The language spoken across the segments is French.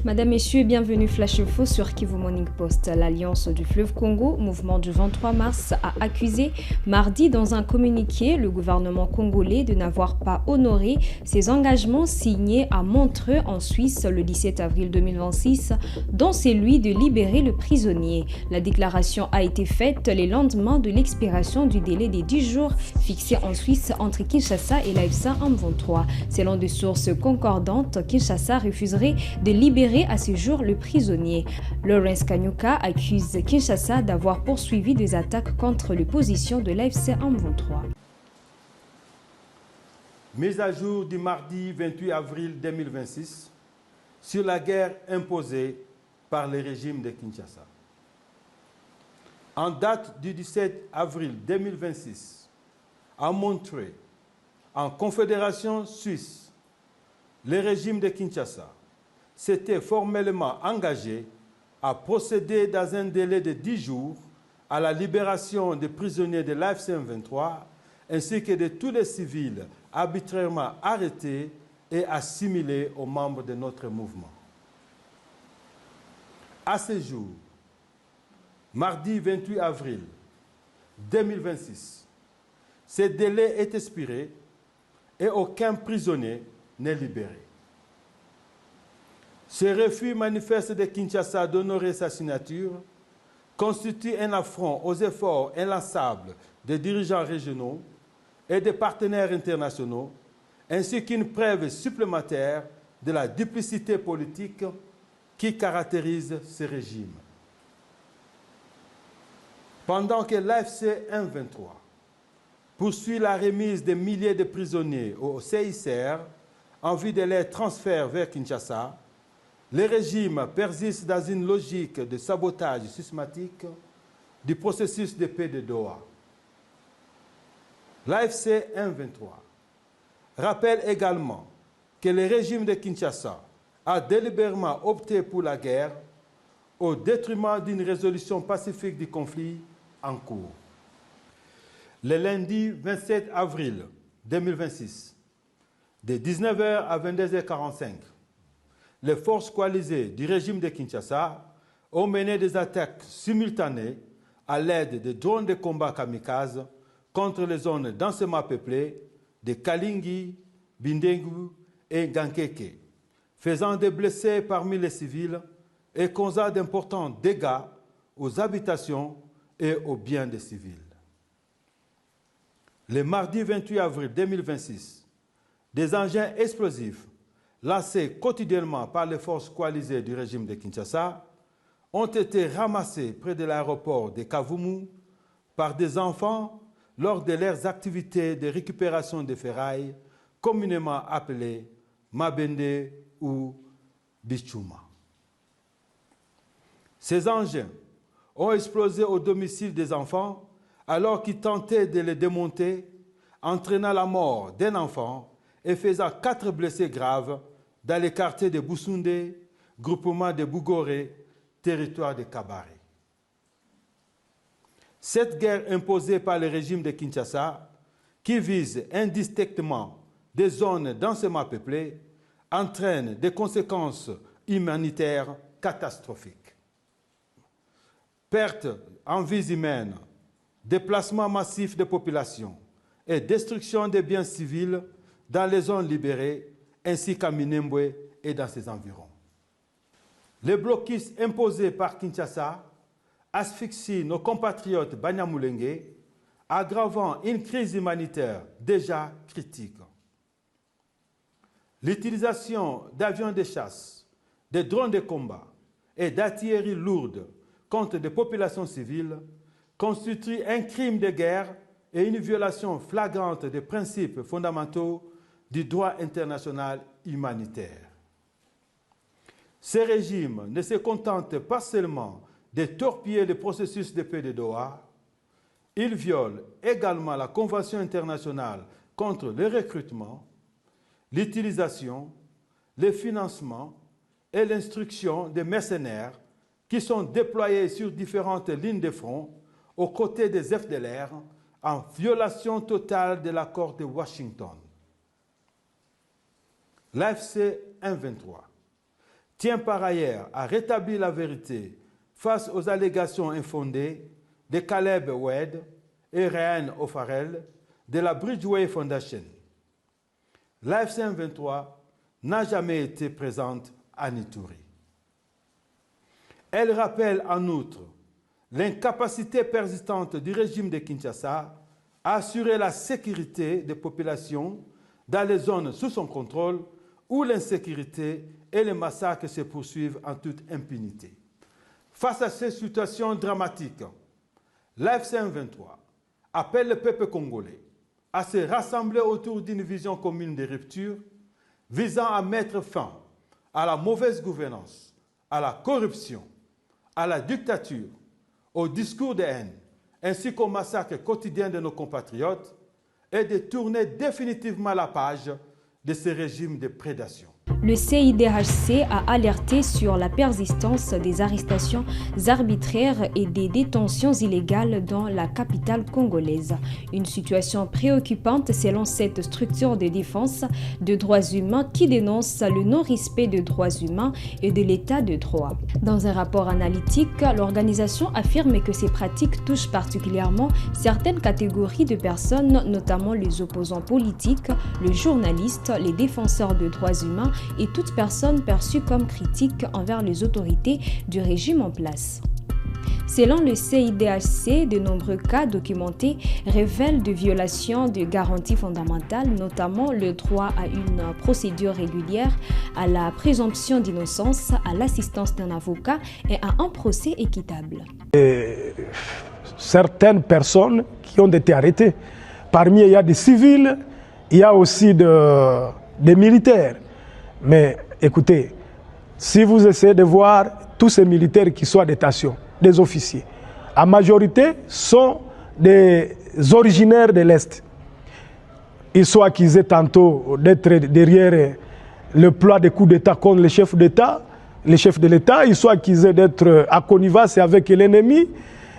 Madame, Messieurs, bienvenue Flash Info sur Kivu Morning Post. L'Alliance du fleuve Congo, mouvement du 23 mars, a accusé mardi dans un communiqué le gouvernement congolais de n'avoir pas honoré ses engagements signés à Montreux en Suisse le 17 avril 2026, dont celui de libérer le prisonnier. La déclaration a été faite les lendemains de l'expiration du délai des 10 jours fixé en Suisse entre Kinshasa et l'AFC M23. Selon des sources concordantes, Kinshasa refuserait de libérer à ce jour le prisonnier. Lawrence Kanyuka accuse Kinshasa d'avoir poursuivi des attaques contre les positions de l'AFC M23. Mise à jour du mardi 28 avril 2026 sur la guerre imposée par le régime de Kinshasa. En date du 17 avril 2026, à Montreux, en Confédération suisse, le régime de Kinshasa s'était formellement engagé à procéder dans un délai de 10 jours à la libération des prisonniers de l'AFC M23 ainsi que de tous les civils arbitrairement arrêtés et assimilés aux membres de notre mouvement. À ce jour, mardi 28 avril 2026, ce délai est expiré et aucun prisonnier n'est libéré. Ce refus manifeste de Kinshasa d'honorer sa signature constitue un affront aux efforts inlassables des dirigeants régionaux et des partenaires internationaux, ainsi qu'une preuve supplémentaire de la duplicité politique qui caractérise ce régime. Pendant que l'AFC M23 poursuit la remise de milliers de prisonniers au CICR en vue de leur transfert vers Kinshasa, le régime persiste dans une logique de sabotage systématique du processus de paix de Doha. L'AFC M23 rappelle également que le régime de Kinshasa a délibérément opté pour la guerre au détriment d'une résolution pacifique du conflit en cours. Le lundi 27 avril 2026, de 19h à 22h45, les forces coalisées du régime de Kinshasa ont mené des attaques simultanées à l'aide de drones de combat kamikazes contre les zones densément peuplées de Kalingi, Bindengu et Gankeke, faisant des blessés parmi les civils et causant d'importants dégâts aux habitations et aux biens des civils. Le mardi 28 avril 2026, des engins explosifs lancés quotidiennement par les forces coalisées du régime de Kinshasa ont été ramassés près de l'aéroport de Kavumu par des enfants lors de leurs activités de récupération de ferraille, communément appelées Mabende ou Bichuma. Ces engins ont explosé au domicile des enfants alors qu'ils tentaient de les démonter, entraînant la mort d'un enfant et faisant 4 blessés graves dans les quartiers de Boussoundé, groupement de Bougoré, territoire de Kabare. Cette guerre imposée par le régime de Kinshasa, qui vise indistinctement des zones densément peuplées, entraîne des conséquences humanitaires catastrophiques. Pertes en vies humaines, déplacement massif de populations et destruction des biens civils dans les zones libérées, ainsi qu'à Minembwe et dans ses environs. Le blocus imposé par Kinshasa asphyxie nos compatriotes Banyamulenge, aggravant une crise humanitaire déjà critique. L'utilisation d'avions de chasse, de drones de combat et d'artillerie lourde contre des populations civiles constitue un crime de guerre et une violation flagrante des principes fondamentaux du droit international humanitaire. Ce régime ne se contente pas seulement de torpiller le processus de paix de Doha, il viole également la Convention internationale contre le recrutement, l'utilisation, le financement et l'instruction des mercenaires qui sont déployés sur différentes lignes de front aux côtés des FDLR en violation totale de l'accord de Washington. L'AFC M23 tient par ailleurs à rétablir la vérité face aux allégations infondées de Caleb Wade et Ryan O'Farrell de la Bridgeway Foundation. L'AFC M23 n'a jamais été présente à Ituri. Elle rappelle en outre l'incapacité persistante du régime de Kinshasa à assurer la sécurité des populations dans les zones sous son contrôle où l'insécurité et les massacres se poursuivent en toute impunité. Face à ces situations dramatiques, l'AFC M23 appelle le peuple congolais à se rassembler autour d'une vision commune de rupture visant à mettre fin à la mauvaise gouvernance, à la corruption, à la dictature, au discours de haine, ainsi qu'au massacre quotidien de nos compatriotes et de tourner définitivement la page de ce régime de prédation. Le CIDHC a alerté sur la persistance des arrestations arbitraires et des détentions illégales dans la capitale congolaise. Une situation préoccupante selon cette structure de défense des droits humains qui dénonce le non-respect des droits humains et de l'état de droit. Dans un rapport analytique, l'organisation affirme que ces pratiques touchent particulièrement certaines catégories de personnes, notamment les opposants politiques, les journalistes, les défenseurs de droits humains et toute personne perçue comme critique envers les autorités du régime en place. Selon le CIDHC, de nombreux cas documentés révèlent des violations de garanties fondamentales, notamment le droit à une procédure régulière, à la présomption d'innocence, à l'assistance d'un avocat et à un procès équitable. Certaines personnes qui ont été arrêtées, parmi il y a des civils, il y a aussi des militaires. Mais écoutez, si vous essayez de voir tous ces militaires qui sont en détention, des officiers, la majorité sont des originaires de l'Est. Ils sont accusés tantôt d'être derrière le plan de coup d'État contre les chefs d'État, les chefs de l'État, ils sont accusés d'être à connivence avec l'ennemi.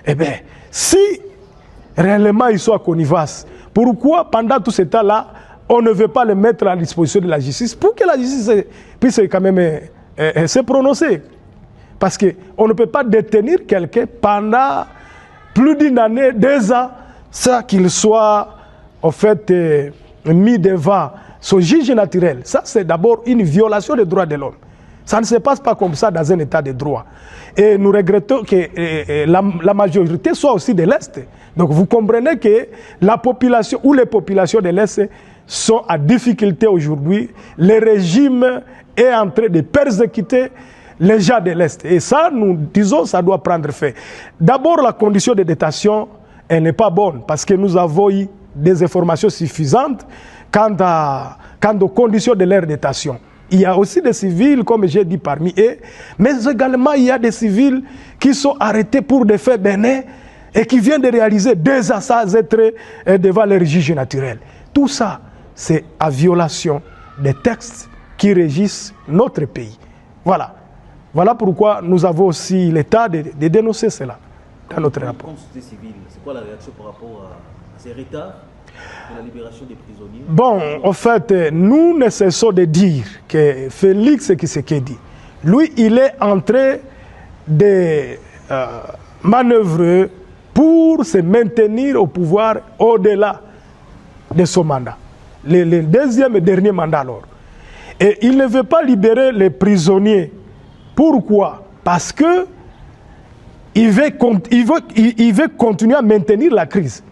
Eh bien, si réellement ils sont à connivence, pourquoi pendant tout ce temps-là, on ne veut pas le mettre à la disposition de la justice pour que la justice puisse quand même se prononcer? Parce qu'on ne peut pas détenir quelqu'un pendant plus d'une année, 2 ans, sans qu'il soit en fait mis devant son juge naturel. Ça, c'est d'abord une violation des droits de l'homme. Ça ne se passe pas comme ça dans un état de droit. Et nous regrettons que la majorité soit aussi de l'Est. Donc vous comprenez que la population ou les populations de l'Est sont à difficulté aujourd'hui. Le régime est en train de persécuter les gens de l'Est. Et ça, nous disons, ça doit prendre fin. D'abord, la condition de détention, elle n'est pas bonne parce que nous avons eu des informations suffisantes quant aux conditions de leur détention. Il y a aussi des civils, comme j'ai dit, parmi eux, mais également il y a des civils qui sont arrêtés pour des faits bénins et qui viennent de réaliser 2 ans sans être devant leur juge naturel. Tout ça, c'est à violation des textes qui régissent notre pays. Voilà. Voilà pourquoi nous avons aussi l'état de dénoncer cela dans notre rapport. C'est quoi la réaction par rapport à ces retards de la libération des prisonniers? Bon, en fait, nous ne cessons de dire que Félix Tshisekedi, lui, il est en train de manœuvrer pour se maintenir au pouvoir au-delà de son mandat. Le deuxième et dernier mandat alors. Et il ne veut pas libérer les prisonniers. Pourquoi? Parce que il veut continuer à maintenir la crise.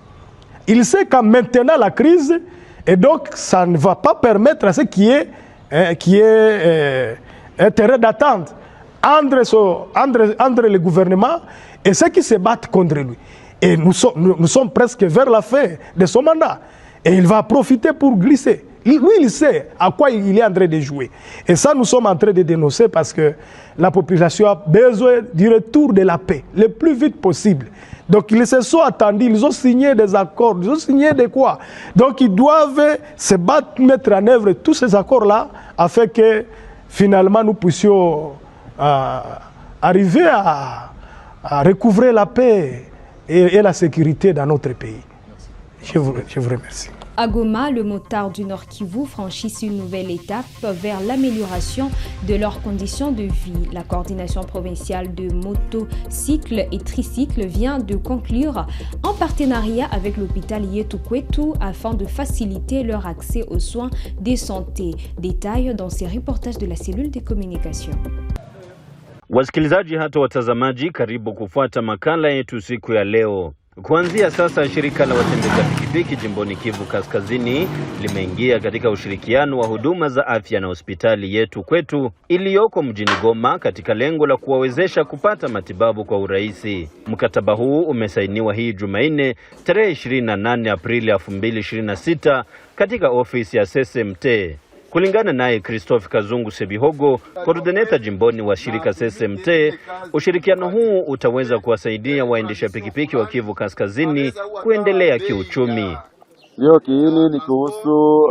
Il sait qu'en maintenant la crise, et donc ça ne va pas permettre à ce qui est un terrain d'attente entre le gouvernement et ceux qui se battent contre lui. Et nous sommes presque vers la fin de son mandat. Et il va profiter pour glisser. Lui, il sait à quoi il est en train de jouer. Et ça, nous sommes en train de dénoncer parce que la population a besoin du retour de la paix le plus vite possible. Donc, ils se sont attendus, ils ont signé des accords, ils ont signé de quoi? Donc, ils doivent se battre, mettre en œuvre tous ces accords-là afin que finalement nous puissions arriver à recouvrer la paix et la sécurité dans notre pays. Je vous remercie. À Goma, le motard du Nord Kivu franchissent une nouvelle étape vers l'amélioration de leurs conditions de vie. La coordination provinciale de motocycles et tricycles vient de conclure en partenariat avec l'hôpital Yetu-Kwetu afin de faciliter leur accès aux soins de santé. Détails dans ces reportages de la cellule des communications. Wasikilizaji hata watazamaji, karibu kufuata makala yetu siku ya leo. Kuanzia sasa shirika la watembeza pikipiki jimboni Kivu Kaskazini limeingia katika ushirikiano wa huduma za afya na hospitali Yetu-Kwetu iliyoko mjini Goma katika lengo la kuwawezesha kupata matibabu kwa urahisi. Mkataba huu umesainiwa hii Jumanne tarehe 28 Aprili 2026 katika ofisi ya SSMT. Kulingana naye Christophe Kazungu Sebihogo, coordinator jimboni wa shirika SSMT, ushirikiano huu utaweza kuwasaidia waendesha pikipiki wa Kivu Kaskazini kuendelea kiuchumi. Ndio kiini ni kuhusu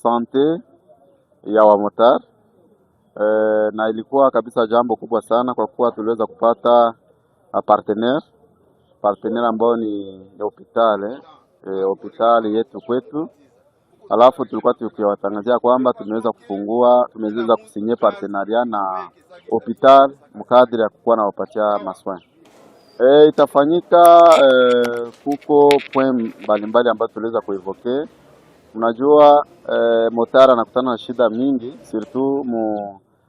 sante ya wamotar na ilikuwa kabisa jambo kubwa sana kwa kuwa tuliweza kupata partenaire ambao ni hospitali Yetu-Kwetu. Alafu tulikuwa tukiwatangazia kwamba tumeweza kusinye partenariat na hospital mkadri ya kukuwa na wapatia maswali. Itafanyika kuko point mbalimbali ambazo tuliweza kuivoke. Unajua motara anakutana na shida mingi surtout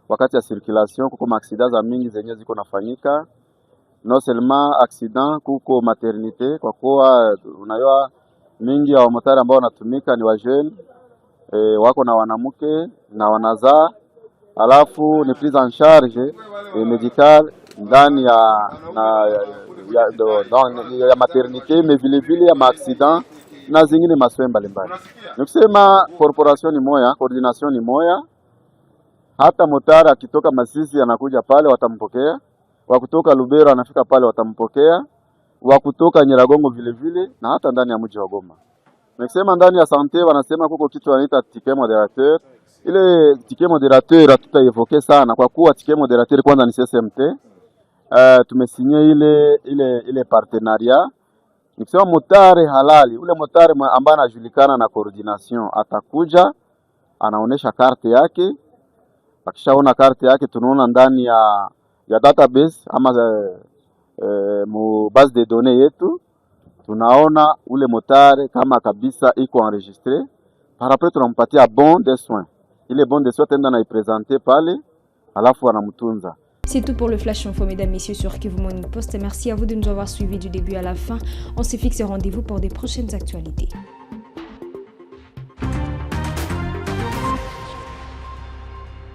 wakati ya circulation, kuko maaksida za mingi zenye ziko nafanyika. Non seulement accident, kuko maternité kwa kuwa unajua mingi ya wamotari ambao wanatumika ni wajeni wako na wanamke na wanazaa, alafu ni prise en charge medical ndani ya maternité mais vile vile ya accident na zingine maswali mbalimbali. Nikusema corporation ni moya, coordination ni moya. Hata motari akitoka Masisi anakuja pale watampokea, wa kutoka Lubero anafika pale watampokea, wa kutoka Nyiragongo vile vile, na hata ndani ya mji wa Goma. Nikisema ndani ya sante wanasema kuko kitu wanaita ticket moderateur. Ile ticket moderateur hatutaivoke sana kwa kuwa ticket moderateur kwanza ni SSMT. Tumesinye ile partenariat. Nikisema motare halali, ule motare ambaye anajulikana na coordination atakuja anaonesha karte yake. Akishaona karte yake tunaona ndani ya database ama mu base de données yetu, tunaona ule motare kama kabisa iko enregistré. Par après tunampatia bon de soins. Ile bon de soins tenda na ipresenter pale, alafu anamtunza. C'est tout pour le Flash Info, mesdames, messieurs, sur Kivu Morning Post. Merci à vous de nous avoir suivis du début à la fin. On se fixe rendez-vous pour des prochaines actualités.